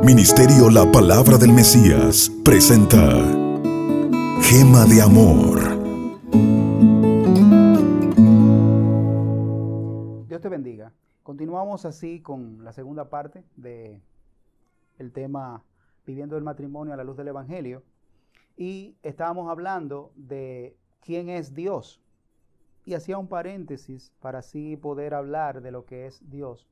Ministerio La Palabra del Mesías presenta Gema de Amor. Dios te bendiga. Continuamos así con la segunda parte del tema Viviendo el matrimonio a la luz del Evangelio. Y estábamos hablando de quién es Dios. Y hacía un paréntesis para así poder hablar de lo que es Dios.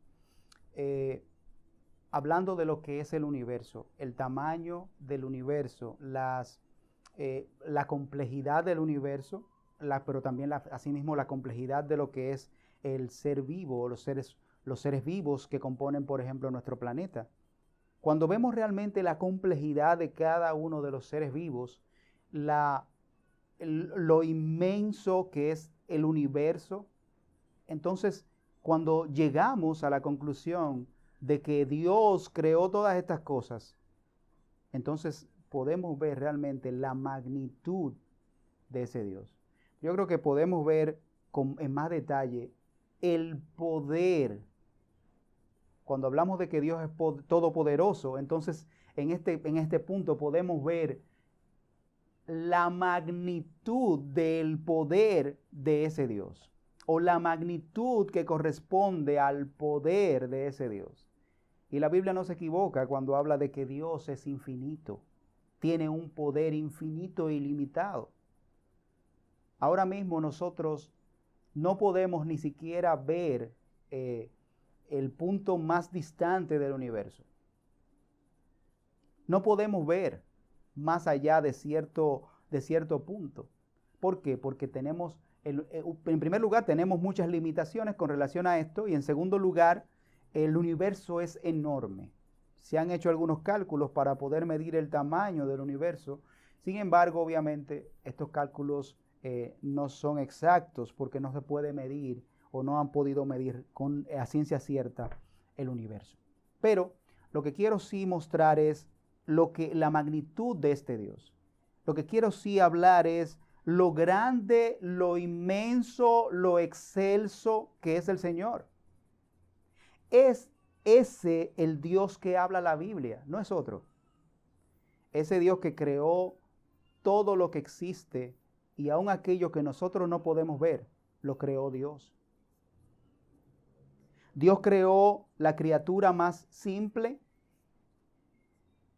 Hablando de lo que es el universo, el tamaño del universo, la complejidad del universo, pero también asimismo la complejidad de lo que es el ser vivo, los seres vivos que componen, por ejemplo, nuestro planeta. Cuando vemos realmente la complejidad de cada uno de los seres vivos, lo inmenso que es el universo, entonces cuando llegamos a la conclusión de que Dios creó todas estas cosas, entonces podemos ver realmente la magnitud de ese Dios. Yo creo que podemos ver en más detalle el poder. Cuando hablamos de que Dios es todopoderoso, entonces en este punto podemos ver la magnitud del poder de ese Dios, o la magnitud que corresponde al poder de ese Dios. Y la Biblia no se equivoca cuando habla de que Dios es infinito, tiene un poder infinito e ilimitado. Ahora mismo nosotros no podemos ni siquiera ver el punto más distante del universo. No podemos ver más allá de cierto punto. ¿Por qué? Porque tenemos, en primer lugar, tenemos muchas limitaciones con relación a esto, y en segundo lugar, el universo es enorme. Se han hecho algunos cálculos para poder medir el tamaño del universo. Sin embargo, obviamente, estos cálculos no son exactos porque no se puede medir o no han podido medir a ciencia cierta el universo. Pero lo que quiero sí mostrar es la magnitud de este Dios. Lo que quiero sí hablar es lo grande, lo inmenso, lo excelso que es el Señor. Es ese el Dios que habla la Biblia, no es otro. Ese Dios que creó todo lo que existe, y aun aquello que nosotros no podemos ver, lo creó Dios. Dios creó la criatura más simple,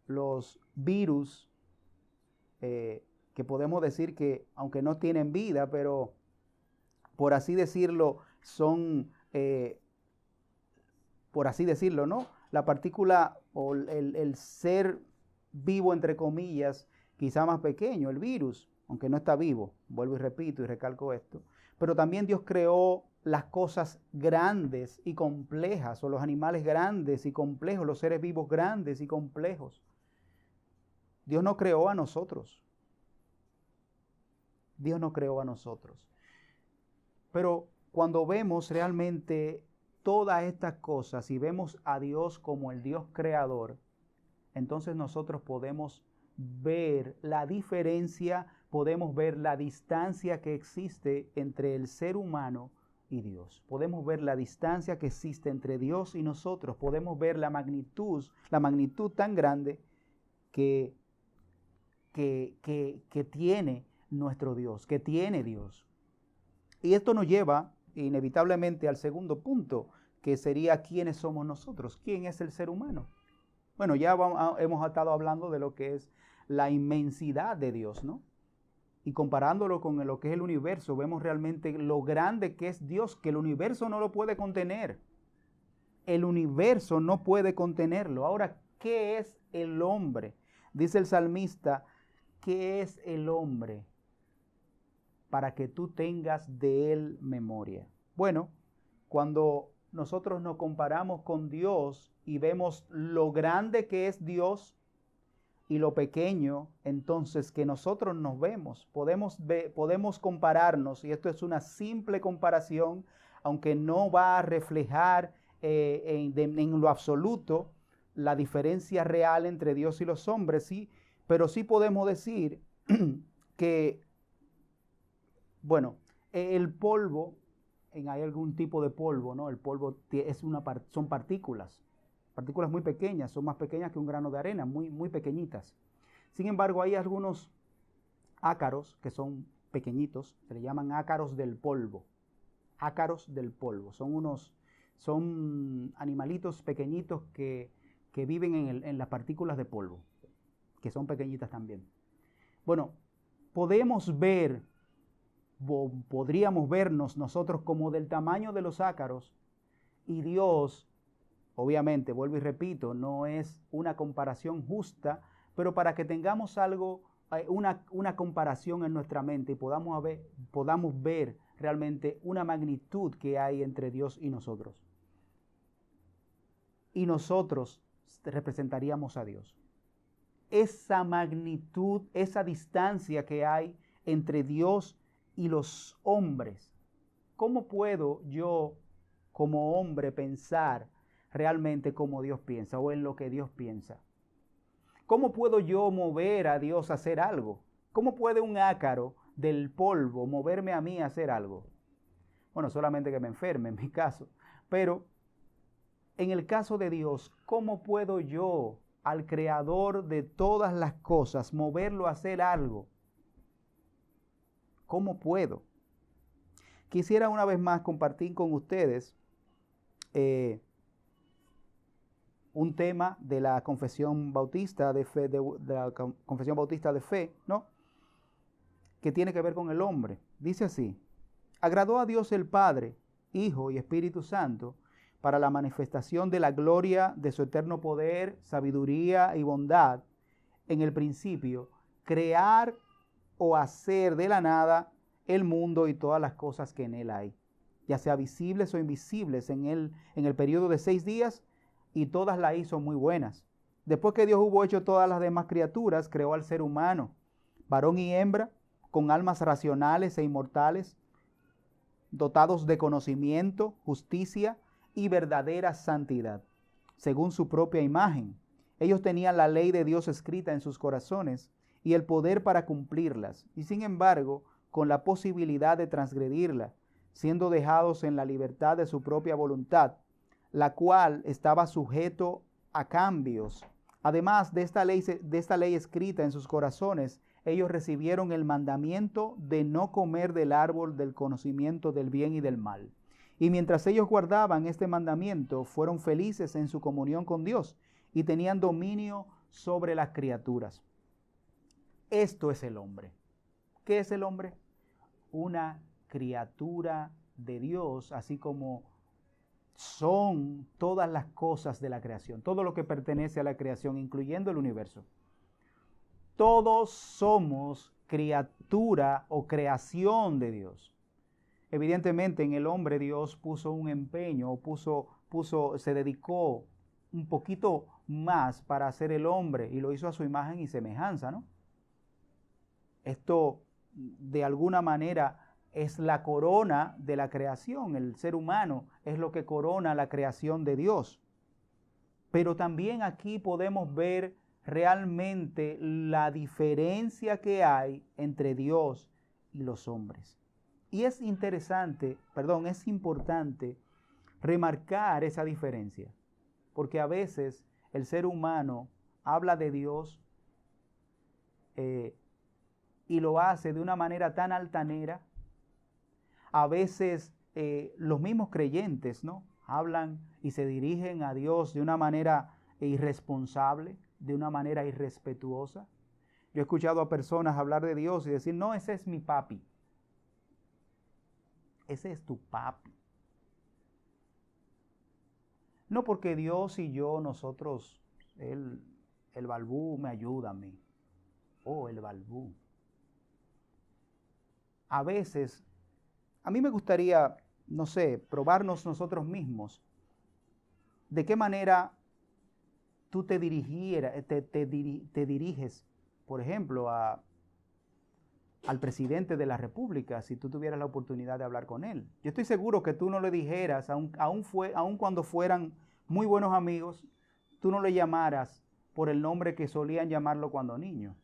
los virus, que podemos decir que, aunque no tienen vida, pero por así decirlo, son... por así decirlo, ¿no? La partícula o el ser vivo, entre comillas, quizá más pequeño, el virus, aunque no está vivo, vuelvo y repito y recalco esto, pero también Dios creó las cosas grandes y complejas, o los animales grandes y complejos, los seres vivos grandes y complejos. Dios no creó a nosotros. Dios no creó a nosotros. Pero cuando vemos realmente todas estas cosas y vemos a Dios como el Dios creador, entonces nosotros podemos ver la diferencia, podemos ver la distancia que existe entre el ser humano y Dios. Podemos ver la distancia que existe entre Dios y nosotros. Podemos ver la magnitud tan grande que tiene nuestro Dios, que tiene Dios. Y esto nos lleva inevitablemente al segundo punto, que sería quiénes somos nosotros, quién es el ser humano. Bueno, ya hemos estado hablando de lo que es la inmensidad de Dios, ¿no? Y comparándolo con lo que es el universo, vemos realmente lo grande que es Dios, que el universo no lo puede contener. El universo no puede contenerlo. Ahora, ¿qué es el hombre? Dice el salmista, ¿qué es el hombre para que tú tengas de él memoria? Bueno, cuando nosotros nos comparamos con Dios y vemos lo grande que es Dios y lo pequeño entonces que nosotros nos vemos, podemos compararnos, y esto es una simple comparación, aunque no va a reflejar en lo absoluto la diferencia real entre Dios y los hombres, sí, pero sí podemos decir que, bueno, el polvo, hay algún tipo de polvo, ¿no? El polvo son partículas. partículas muy pequeñas, son más pequeñas que un grano de arena, muy, muy pequeñitas. Sin embargo, hay algunos ácaros que son pequeñitos, se le llaman ácaros del polvo. Ácaros del polvo, son animalitos pequeñitos que viven en las partículas de polvo, que son pequeñitas también. Bueno, podríamos vernos nosotros como del tamaño de los ácaros, y Dios, obviamente, vuelvo y repito, no es una comparación justa, pero para que tengamos algo, una comparación en nuestra mente y podamos ver realmente una magnitud que hay entre Dios y nosotros. Y nosotros representaríamos a Dios. Esa magnitud, esa distancia que hay entre Dios y los hombres. ¿Cómo puedo yo, como hombre, pensar realmente como Dios piensa o en lo que Dios piensa? ¿Cómo puedo yo mover a Dios a hacer algo? ¿Cómo puede un ácaro del polvo moverme a mí a hacer algo? Bueno, solamente que me enferme en mi caso. Pero en el caso de Dios, ¿cómo puedo yo al creador de todas las cosas moverlo a hacer algo? ¿Cómo puedo? Quisiera una vez más compartir con ustedes un tema de la confesión bautista de fe, de la confesión bautista de fe, ¿no? Que tiene que ver con el hombre. Dice así: agradó a Dios el Padre, Hijo y Espíritu Santo para la manifestación de la gloria de su eterno poder, sabiduría y bondad en el principio, crear o hacer de la nada el mundo y todas las cosas que en él hay, ya sea visibles o invisibles, en el periodo de 6 días, y todas las hizo muy buenas. Después que Dios hubo hecho todas las demás criaturas, creó al ser humano, varón y hembra, con almas racionales e inmortales, dotados de conocimiento, justicia y verdadera santidad, según su propia imagen. Ellos tenían la ley de Dios escrita en sus corazones y el poder para cumplirlas, y sin embargo, con la posibilidad de transgredirla, siendo dejados en la libertad de su propia voluntad, la cual estaba sujeto a cambios. Además de esta ley escrita en sus corazones, ellos recibieron el mandamiento de no comer del árbol del conocimiento del bien y del mal. Y mientras ellos guardaban este mandamiento, fueron felices en su comunión con Dios y tenían dominio sobre las criaturas. Esto es el hombre. ¿Qué es el hombre? Una criatura de Dios, así como son todas las cosas de la creación, todo lo que pertenece a la creación, incluyendo el universo. Todos somos criatura o creación de Dios. Evidentemente en el hombre Dios puso un empeño, se dedicó un poquito más para hacer el hombre y lo hizo a su imagen y semejanza, ¿no? Esto de alguna manera es la corona de la creación. El ser humano es lo que corona la creación de Dios. Pero también aquí podemos ver realmente la diferencia que hay entre Dios y los hombres. Y es importante remarcar esa diferencia, porque a veces el ser humano habla de Dios y lo hace de una manera tan altanera. A veces los mismos creyentes, ¿no?, hablan y se dirigen a Dios de una manera irresponsable, de una manera irrespetuosa. Yo he escuchado a personas hablar de Dios y decir: no, ese es mi papi. Ese es tu papi. No, porque Dios y yo, nosotros, el balbú me ayuda a mí. Oh, el balbú. A veces, a mí me gustaría, no sé, probarnos nosotros mismos. ¿De qué manera tú te diriges, por ejemplo, al presidente de la República, si tú tuvieras la oportunidad de hablar con él? Yo estoy seguro que tú no le dijeras, aun cuando fueran muy buenos amigos, tú no le llamaras por el nombre que solían llamarlo cuando niño,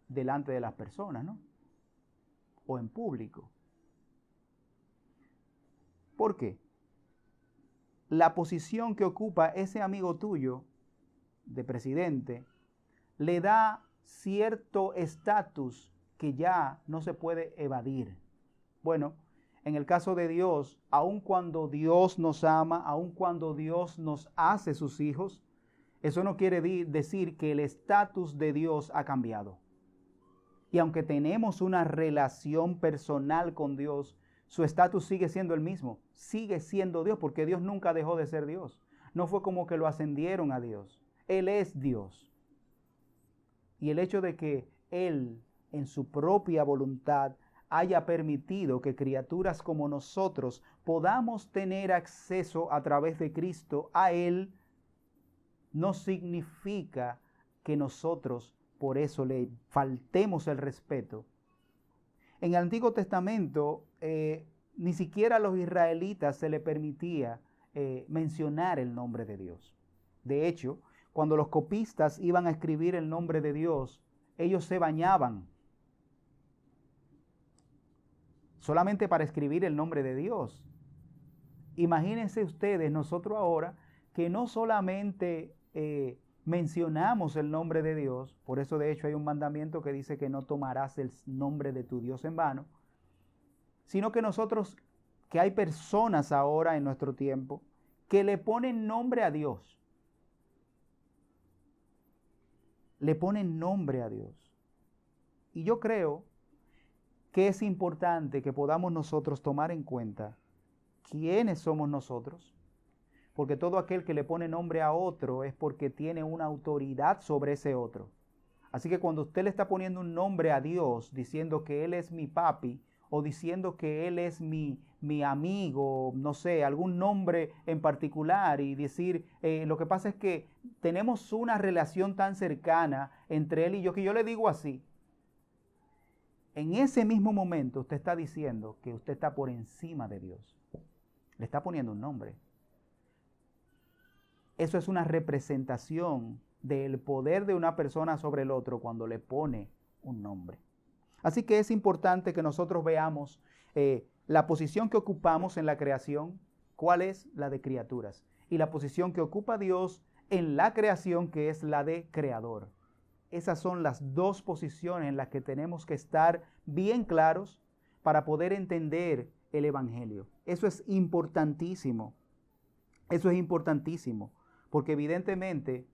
delante de las personas, ¿no? O en público. ¿Por qué? la posición que ocupa ese amigo tuyo de presidente le da cierto estatus que ya no se puede evadir. Bueno, en el caso de Dios, aun cuando Dios nos ama, aun cuando Dios nos hace sus hijos, eso no quiere decir que el estatus de Dios ha cambiado. Y aunque tenemos una relación personal con Dios, su estatus sigue siendo el mismo, sigue siendo Dios, porque Dios nunca dejó de ser Dios. No fue como que lo ascendieron a Dios. Él es Dios. Y el hecho de que Él, en su propia voluntad, haya permitido que criaturas como nosotros podamos tener acceso a través de Cristo a Él, no significa que nosotros por eso le faltemos el respeto. En el Antiguo Testamento, ni siquiera a los israelitas se le permitía mencionar el nombre de Dios. De hecho, cuando los copistas iban a escribir el nombre de Dios, ellos se bañaban solamente para escribir el nombre de Dios. Imagínense ustedes, nosotros ahora, que no solamente mencionamos el nombre de Dios, por eso de hecho hay un mandamiento que dice que no tomarás el nombre de tu Dios en vano, sino que nosotros, que hay personas ahora en nuestro tiempo, que le ponen nombre a Dios. Le ponen nombre a Dios. Y yo creo que es importante que podamos nosotros tomar en cuenta quiénes somos nosotros, porque todo aquel que le pone nombre a otro es porque tiene una autoridad sobre ese otro. Así que cuando usted le está poniendo un nombre a Dios, diciendo que Él es mi papi, o diciendo que Él es mi amigo, no sé, algún nombre en particular, y decir, lo que pasa es que tenemos una relación tan cercana entre Él y yo, que yo le digo así. En ese mismo momento usted está diciendo que usted está por encima de Dios. Le está poniendo un nombre. Eso es una representación del poder de una persona sobre el otro cuando le pone un nombre. Así que es importante que nosotros veamos la posición que ocupamos en la creación, cuál es la de criaturas, y la posición que ocupa Dios en la creación, que es la de creador. Esas son las dos posiciones en las que tenemos que estar bien claros para poder entender el Evangelio. Eso es importantísimo. Eso es importantísimo, porque evidentemente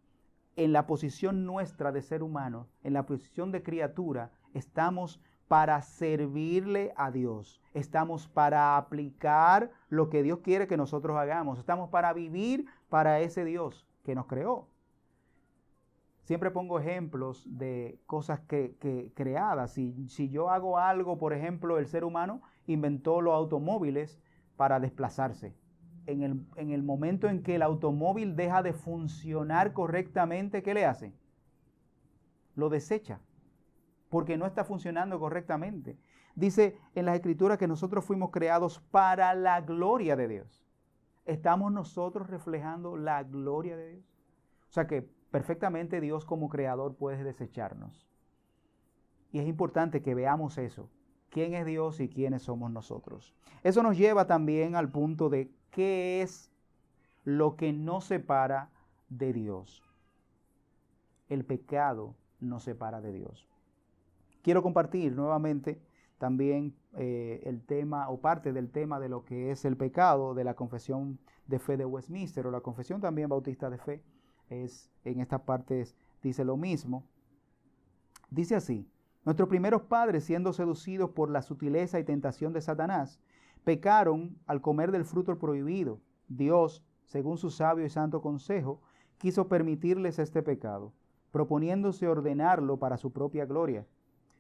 en la posición nuestra de ser humano, en la posición de criatura, estamos para servirle a Dios. Estamos para aplicar lo que Dios quiere que nosotros hagamos. Estamos para vivir para ese Dios que nos creó. Siempre pongo ejemplos de cosas creadas. Si yo hago algo, por ejemplo, el ser humano inventó los automóviles para desplazarse. En el momento en que el automóvil deja de funcionar correctamente, ¿qué le hace? Lo desecha, porque no está funcionando correctamente. Dice en las Escrituras que nosotros fuimos creados para la gloria de Dios. ¿Estamos nosotros reflejando la gloria de Dios? O sea que perfectamente Dios como creador puede desecharnos. Y es importante que veamos eso. ¿Quién es Dios y quiénes somos nosotros? Eso nos lleva también al punto de qué es lo que nos separa de Dios. El pecado nos separa de Dios. Quiero compartir nuevamente también el tema o parte del tema de lo que es el pecado de la Confesión de Fe de Westminster, o la Confesión también Bautista de Fe. En esta parte dice lo mismo. Dice así: nuestros primeros padres, siendo seducidos por la sutileza y tentación de Satanás, pecaron al comer del fruto prohibido. Dios, según su sabio y santo consejo, quiso permitirles este pecado, proponiéndose ordenarlo para su propia gloria.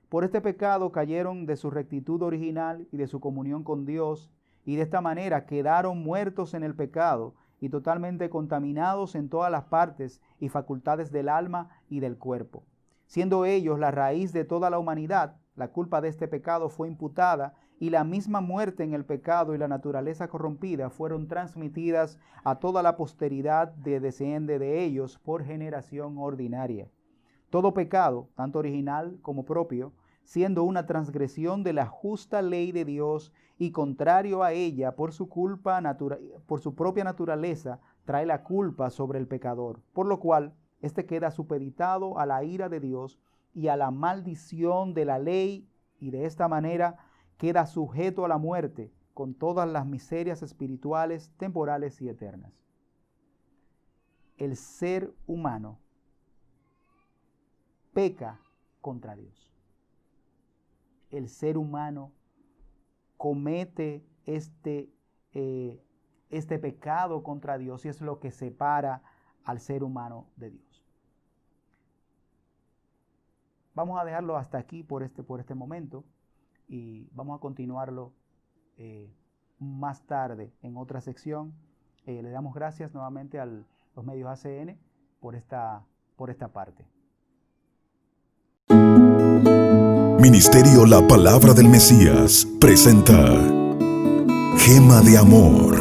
Por este pecado cayeron de su rectitud original y de su comunión con Dios, y de esta manera quedaron muertos en el pecado y totalmente contaminados en todas las partes y facultades del alma y del cuerpo. Siendo ellos la raíz de toda la humanidad, la culpa de este pecado fue imputada, y la misma muerte en el pecado y la naturaleza corrompida fueron transmitidas a toda la posteridad que desciende de ellos por generación ordinaria. Todo pecado, tanto original como propio, siendo una transgresión de la justa ley de Dios y contrario a ella por su propia naturaleza, trae la culpa sobre el pecador, por lo cual éste queda supeditado a la ira de Dios y a la maldición de la ley, y de esta manera queda sujeto a la muerte con todas las miserias espirituales, temporales y eternas. El ser humano peca contra Dios. El ser humano comete este pecado contra Dios y es lo que separa al ser humano de Dios. Vamos a dejarlo hasta aquí por este momento y vamos a continuarlo más tarde en otra sección. Le damos gracias nuevamente a los medios ACN por esta parte. Ministerio La Palabra del Mesías presenta Gema de Amor.